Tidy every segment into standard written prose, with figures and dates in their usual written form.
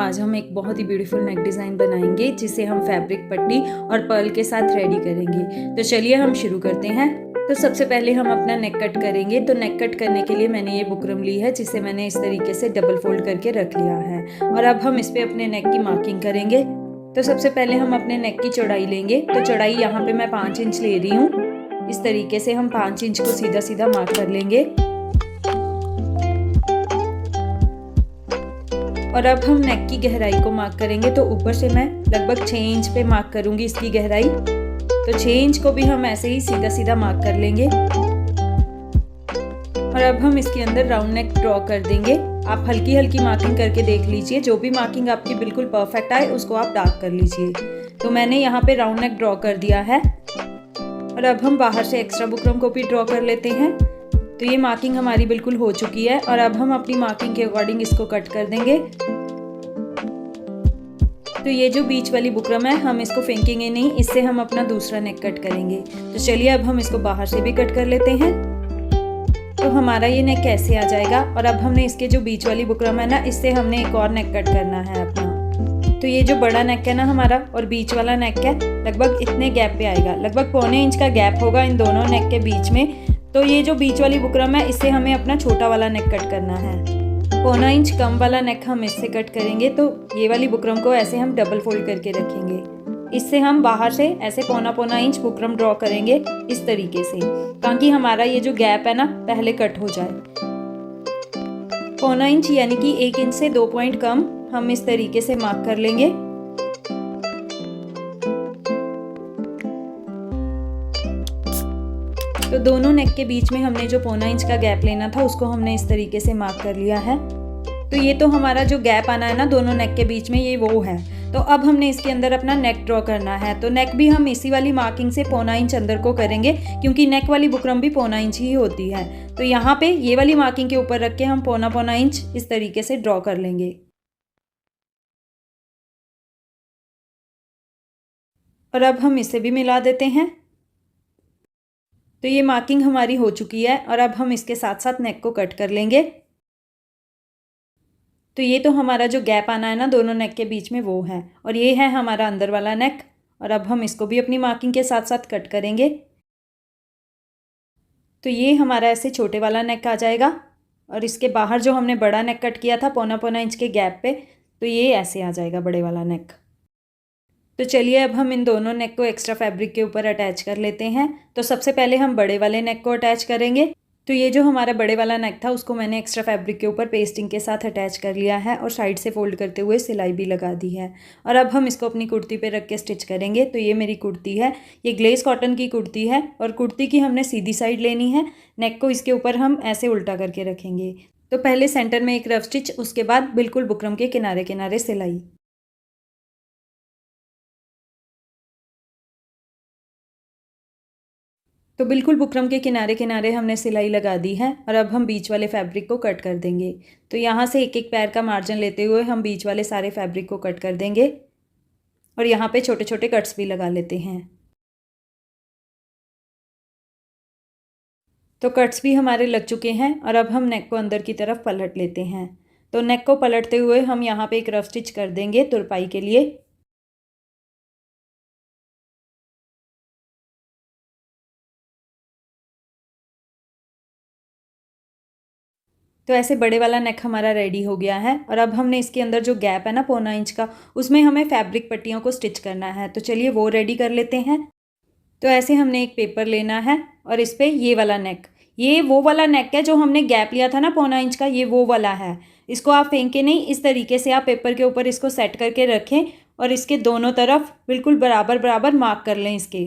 आज हम एक बहुत ही ब्यूटीफुल नेक डिज़ाइन बनाएंगे जिसे हम फैब्रिक पट्टी और पर्ल के साथ रेडी करेंगे। तो चलिए हम शुरू करते हैं। तो सबसे पहले हम अपना नेक कट करेंगे। तो नेक कट करने के लिए मैंने ये बुकरम ली है जिसे मैंने इस तरीके से डबल फोल्ड करके रख लिया है और अब हम इस पे अपने नेक की मार्किंग करेंगे। तो सबसे पहले हम अपने नेक की चौड़ाई लेंगे। तो चौड़ाई यहाँ पे मैं 5 इंच ले रही हूँ। इस तरीके से हम 5 इंच को सीधा सीधा मार्क कर लेंगे और अब हम नेक की गहराई को मार्क करेंगे। तो ऊपर से मैं लगभग 6 इंच पे मार्क करूंगी इसकी गहराई। तो 6 इंच को भी हम ऐसे ही सीधा सीधा मार्क कर लेंगे और अब हम इसके अंदर राउंड नेक ड्रॉ कर देंगे। आप हल्की हल्की मार्किंग करके देख लीजिए, जो भी मार्किंग आपकी बिल्कुल परफेक्ट आए उसको आप डार्क कर लीजिए। तो मैंने यहाँ पे राउंड नेक ड्रॉ कर दिया है और अब हम बाहर से एक्स्ट्रा बुकरम को भी ड्रॉ कर लेते हैं। तो ये मार्किंग हमारी बिल्कुल हो चुकी है और अब हम अपनी मार्किंग के अकॉर्डिंग इसको कट कर देंगे। तो ये जो बीच वाली बुकरम है हम इसको फेंकेंगे नहीं, इससे हम अपना दूसरा नेक कट करेंगे। तो चलिए अब हम इसको बाहर से भी कट कर लेते हैं। तो हमारा ये नेक कैसे आ जाएगा और अब हमने इसके जो बीच वाली बुकरम है ना, इससे हमने एक और नेक कट करना है अपना। तो ये जो बड़ा नेक है ना हमारा और बीच वाला नेक है, लगभग इतने गैप पे आएगा, लगभग 1.25 इंच का गैप होगा इन दोनों नेक के बीच में। तो ये जो बीच वाली बुकरम है इससे हमें अपना छोटा वाला नेक कट करना है। 1.25 इंच कम वाला नेक हम इससे कट करेंगे। तो ये वाली बुकरम को ऐसे हम डबल फोल्ड करके रखेंगे। इससे हम बाहर से ऐसे 1.25 इंच बुकरम ड्रॉ करेंगे इस तरीके से, ताकि हमारा ये जो गैप है ना पहले कट हो जाए। 1.25 इंच यानी कि 1 इंच से 2 पॉइंट कम हम इस तरीके से मार्क कर लेंगे। तो दोनों नेक के बीच में हमने जो 1.25 इंच का गैप लेना था उसको हमने इस तरीके से मार्क कर लिया है। तो ये तो हमारा जो गैप आना है ना दोनों नेक के बीच में, ये वो है। तो अब हमने इसके अंदर अपना नेक ड्रॉ करना है। तो नेक भी हम इसी वाली मार्किंग से 1.25 इंच अंदर को करेंगे, क्योंकि नेक वाली बुकरम भी 1.25 इंच ही होती है। तो यहाँ पे ये वाली मार्किंग के ऊपर रख के हम 1.25 इंच इस तरीके से ड्रॉ कर लेंगे और अब हम इसे भी मिला देते हैं। तो ये मार्किंग हमारी हो चुकी है और अब हम इसके साथ साथ नेक को कट कर लेंगे। तो ये तो हमारा जो गैप आना है ना दोनों नेक के बीच में वो है और ये है हमारा अंदर वाला नेक। और अब हम इसको भी अपनी मार्किंग के साथ साथ कट करेंगे। तो ये हमारा ऐसे छोटे वाला नेक आ जाएगा और इसके बाहर जो हमने बड़ा नेक कट किया था 1.25 इंच के गैप पे, तो ये ऐसे आ जाएगा बड़े वाला नेक। तो चलिए अब हम इन दोनों नेक को एक्स्ट्रा फैब्रिक के ऊपर अटैच कर लेते हैं। तो सबसे पहले हम बड़े वाले नेक को अटैच करेंगे। तो ये जो हमारा बड़े वाला नेक था उसको मैंने एक्स्ट्रा फैब्रिक के ऊपर पेस्टिंग के साथ अटैच कर लिया है और साइड से फोल्ड करते हुए सिलाई भी लगा दी है। और अब हम इसको अपनी कुर्ती पे रख के स्टिच करेंगे। तो ये मेरी कुर्ती है, ये ग्लेस कॉटन की कुर्ती है और कुर्ती की हमने सीधी साइड लेनी है। नेक को इसके ऊपर हम ऐसे उल्टा करके रखेंगे। तो पहले सेंटर में एक रफ स्टिच, उसके बाद बिल्कुल बुकरम के किनारे किनारे सिलाई। तो बिल्कुल बुकरम के किनारे किनारे हमने सिलाई लगा दी है और अब हम बीच वाले फैब्रिक को कट कर देंगे। तो यहाँ से एक एक पैर का मार्जिन लेते हुए हम बीच वाले सारे फैब्रिक को कट कर देंगे और यहाँ पे छोटे छोटे कट्स भी लगा लेते हैं। तो कट्स भी हमारे लग चुके हैं और अब हम नेक को अंदर की तरफ पलट लेते हैं। तो नेक को पलटते हुए हम यहाँ पे एक रफ स्टिच कर देंगे तुरपाई के लिए। तो ऐसे बड़े वाला नेक हमारा रेडी हो गया है और अब हमने इसके अंदर जो गैप है ना 1.25 इंच का, उसमें हमें फैब्रिक पट्टियों को स्टिच करना है। तो चलिए वो रेडी कर लेते हैं। तो ऐसे हमने एक पेपर लेना है और इस पर ये वाला नेक, ये वो वाला नेक है जो हमने गैप लिया था ना 1.25 इंच का, ये वो वाला है। इसको आप फेंके नहीं, इस तरीके से आप पेपर के ऊपर इसको सेट करके रखें और इसके दोनों तरफ बिल्कुल बराबर बराबर मार्क कर लें, इसके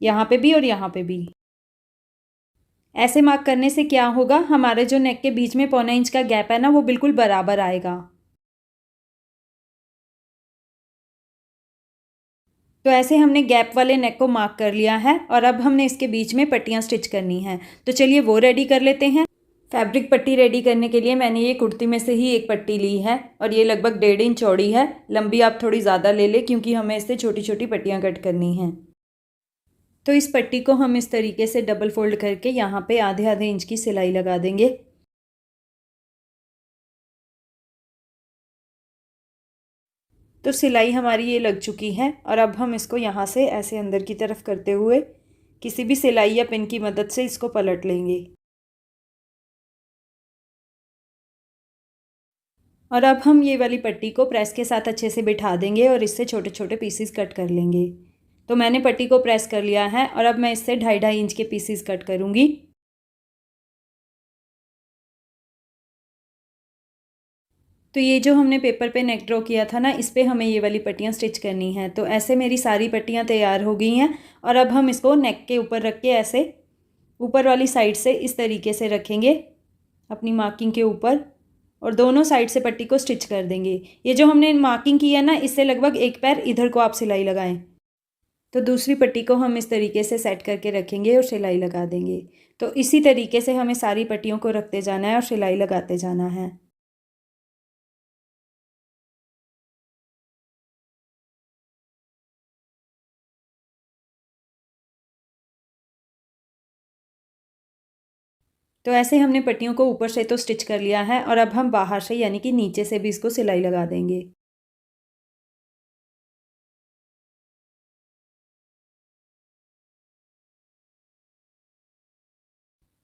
यहाँ पे भी और यहाँ पे भी। ऐसे मार्क करने से क्या होगा, हमारे जो नेक के बीच में 1.25 इंच का गैप है ना वो बिल्कुल बराबर आएगा। तो ऐसे हमने गैप वाले नेक को मार्क कर लिया है और अब हमने इसके बीच में पट्टियाँ स्टिच करनी हैं। तो चलिए वो रेडी कर लेते हैं। फैब्रिक पट्टी रेडी करने के लिए मैंने ये कुर्ती में से ही एक पट्टी ली है और ये लगभग 1.5 इंच चौड़ी है। लंबी आप थोड़ी ज़्यादा ले लें क्योंकि हमें इससे छोटी छोटी पट्टियाँ कट करनी हैं। तो इस पट्टी को हम इस तरीके से डबल फोल्ड करके यहाँ पे आधे आधे इंच की सिलाई लगा देंगे। तो सिलाई हमारी ये लग चुकी है और अब हम इसको यहाँ से ऐसे अंदर की तरफ करते हुए किसी भी सिलाई या पिन की मदद से इसको पलट लेंगे। और अब हम ये वाली पट्टी को प्रेस के साथ अच्छे से बिठा देंगे और इससे छोटे छोटे पीसीस कट कर लेंगे। तो मैंने पट्टी को प्रेस कर लिया है और अब मैं इससे 2.5 इंच के पीसीस कट करूँगी। तो ये जो हमने पेपर पे नेक ड्रॉ किया था ना, इस पे हमें ये वाली पट्टियाँ स्टिच करनी है। तो ऐसे मेरी सारी पट्टियाँ तैयार हो गई हैं और अब हम इसको नेक के ऊपर रख के ऐसे ऊपर वाली साइड से इस तरीके से रखेंगे अपनी मार्किंग के ऊपर और दोनों साइड से पट्टी को स्टिच कर देंगे। ये जो हमने मार्किंग की है ना, इससे लगभग एक पैर इधर को आप सिलाई लगाएं। तो दूसरी पट्टी को हम इस तरीके से सेट करके रखेंगे और सिलाई लगा देंगे। तो इसी तरीके से हमें सारी पट्टियों को रखते जाना है और सिलाई लगाते जाना है। तो ऐसे हमने पट्टियों को ऊपर से तो स्टिच कर लिया है और अब हम बाहर से यानी कि नीचे से भी इसको सिलाई लगा देंगे।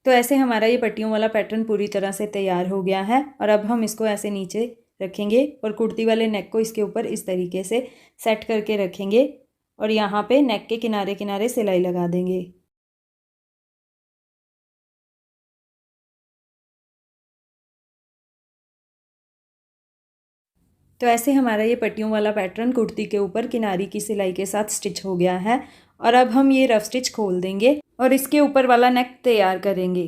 तो ऐसे हमारा ये पट्टियों वाला पैटर्न पूरी तरह से तैयार हो गया है और अब हम इसको ऐसे नीचे रखेंगे और कुर्ती वाले नेक को इसके ऊपर इस तरीके से सेट करके रखेंगे और यहाँ पे नेक के किनारे किनारे सिलाई लगा देंगे। तो ऐसे हमारा ये पट्टियों वाला पैटर्न कुर्ती के ऊपर किनारी की सिलाई के साथ स्टिच हो गया है और अब हम ये रफ स्टिच खोल देंगे और इसके ऊपर वाला नेक तैयार करेंगे।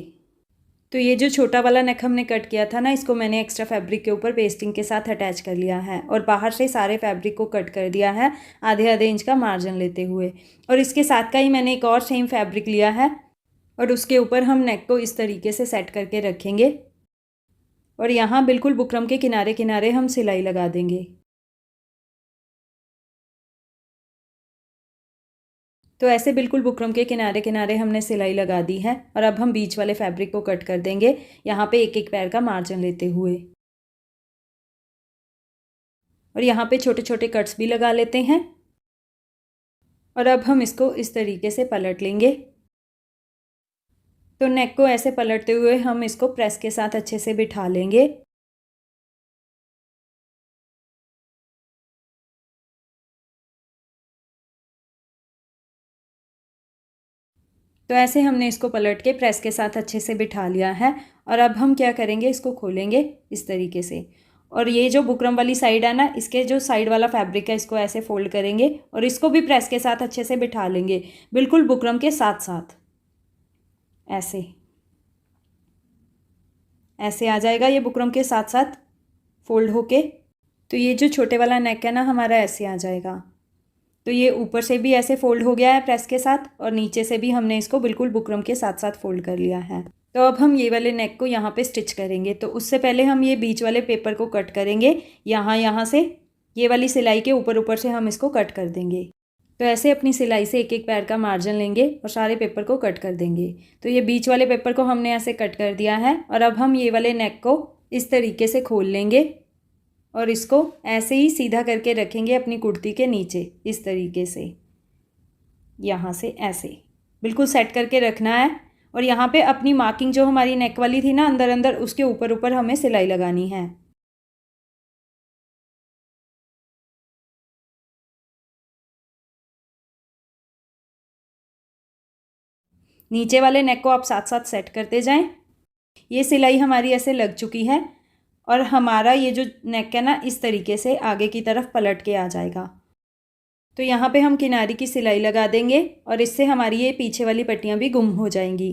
तो ये जो छोटा वाला नेक हमने कट किया था ना, इसको मैंने एक्स्ट्रा फैब्रिक के ऊपर पेस्टिंग के साथ अटैच कर लिया है और बाहर से सारे फैब्रिक को कट कर दिया है आधे आधे इंच का मार्जिन लेते हुए। और इसके साथ का ही मैंने एक और सेम फैब्रिक लिया है और उसके ऊपर हम नेक को इस तरीके से सेट करके रखेंगे और यहाँ बिल्कुल बुकरम के किनारे किनारे हम सिलाई लगा देंगे। तो ऐसे बिल्कुल बुकरम के किनारे किनारे हमने सिलाई लगा दी है और अब हम बीच वाले फैब्रिक को कट कर देंगे यहाँ पे एक एक पैर का मार्जिन लेते हुए और यहाँ पे छोटे छोटे कट्स भी लगा लेते हैं। और अब हम इसको इस तरीके से पलट लेंगे। तो नेक को ऐसे पलटते हुए हम इसको प्रेस के साथ अच्छे से बिठा लेंगे। तो ऐसे हमने इसको पलट के प्रेस के साथ अच्छे से बिठा लिया है और अब हम क्या करेंगे, इसको खोलेंगे इस तरीके से और ये जो बुकरम वाली साइड है ना, इसके जो साइड वाला फैब्रिक है इसको ऐसे फोल्ड करेंगे और इसको भी प्रेस के साथ अच्छे से बिठा लेंगे बिल्कुल बुकरम के साथ साथ। ऐसे ऐसे आ जाएगा ये बुकरम के साथ साथ फोल्ड होके। तो ये जो छोटे वाला नेक है ना हमारा, ऐसे आ जाएगा। तो ये ऊपर से भी ऐसे फोल्ड हो गया है प्रेस के साथ और नीचे से भी हमने इसको बिल्कुल बुकरम के साथ साथ फोल्ड कर लिया है। तो अब हम ये वाले नेक को यहाँ पे स्टिच करेंगे। तो उससे पहले हम ये बीच वाले पेपर को कट करेंगे। यहाँ से ये वाली सिलाई के ऊपर ऊपर से हम इसको कट कर देंगे। तो ऐसे अपनी सिलाई से एक एक पैर का मार्जिन लेंगे और सारे पेपर को कट कर देंगे। तो ये बीच वाले पेपर को हमने ऐसे कट कर दिया है और अब हम ये वाले नेक को इस तरीके से खोल लेंगे और इसको ऐसे ही सीधा करके रखेंगे अपनी कुर्ती के नीचे इस तरीके से। यहाँ से ऐसे बिल्कुल सेट करके रखना है और यहाँ पे अपनी मार्किंग जो हमारी नेक वाली थी ना अंदर अंदर, उसके ऊपर ऊपर हमें सिलाई लगानी है। नीचे वाले नेक को आप साथ साथ सेट करते जाएं। ये सिलाई हमारी ऐसे लग चुकी है और हमारा ये जो नेक है ना, इस तरीके से आगे की तरफ पलट के आ जाएगा। तो यहाँ पे हम किनारी की सिलाई लगा देंगे और इससे हमारी ये पीछे वाली पट्टियाँ भी गुम हो जाएंगी।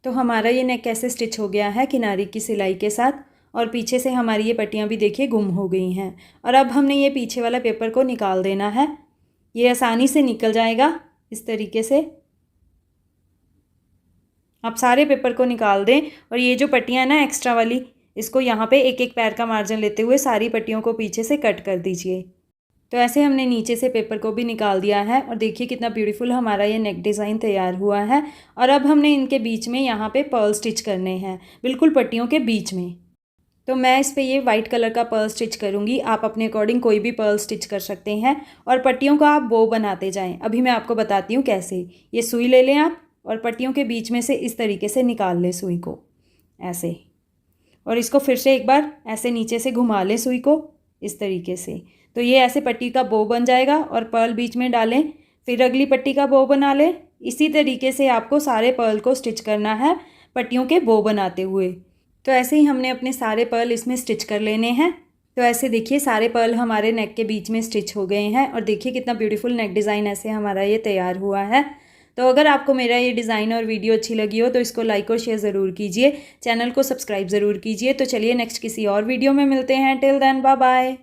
तो हमारा ये नेक कैसे स्टिच हो गया है किनारी की सिलाई के साथ और पीछे से हमारी ये पट्टियाँ भी देखिए गुम हो गई हैं। और अब हमने ये पीछे वाला पेपर को निकाल देना है। ये आसानी से निकल जाएगा इस तरीके से। आप सारे पेपर को निकाल दें और ये जो पट्टियाँ ना एक्स्ट्रा वाली, इसको यहाँ पे एक एक पैर का मार्जिन लेते हुए सारी पट्टियों को पीछे से कट कर दीजिए। तो ऐसे हमने नीचे से पेपर को भी निकाल दिया है और देखिए कितना ब्यूटीफुल हमारा ये नेक डिज़ाइन तैयार हुआ है। और अब हमने इनके बीच में यहाँ पे पर्ल स्टिच करने हैं, बिल्कुल पट्टियों के बीच में। तो मैं इस पे ये वाइट कलर का पर्ल स्टिच करूँगी। आप अपने अकॉर्डिंग कोई भी पर्ल स्टिच कर सकते हैं और पट्टियों का आप बो बनाते जाएं। अभी मैं आपको बताती हूँ कैसे। ये सुई ले लें आप और पट्टियों के बीच में से इस तरीके से निकाल लें सुई को, ऐसे। और इसको फिर से एक बार ऐसे नीचे से घुमा लें सुई को, इस तरीके से। तो ये ऐसे पट्टी का बो बन जाएगा और पर्ल बीच में डालें, फिर अगली पट्टी का बो बना लें। इसी तरीके से आपको सारे पर्ल को स्टिच करना है पट्टियों के बो बनाते हुए। तो ऐसे ही हमने अपने सारे पर्ल इसमें स्टिच कर लेने हैं। तो ऐसे देखिए सारे पर्ल हमारे नेक के बीच में स्टिच हो गए हैं और देखिए कितना ब्यूटीफुल नेक डिज़ाइन ऐसे हमारा ये तैयार हुआ है। तो अगर आपको मेरा ये डिज़ाइन और वीडियो अच्छी लगी हो तो इसको लाइक और शेयर ज़रूर कीजिए, चैनल को सब्सक्राइब ज़रूर कीजिए। तो चलिए नेक्स्ट किसी और वीडियो में मिलते हैं। Till then bye bye.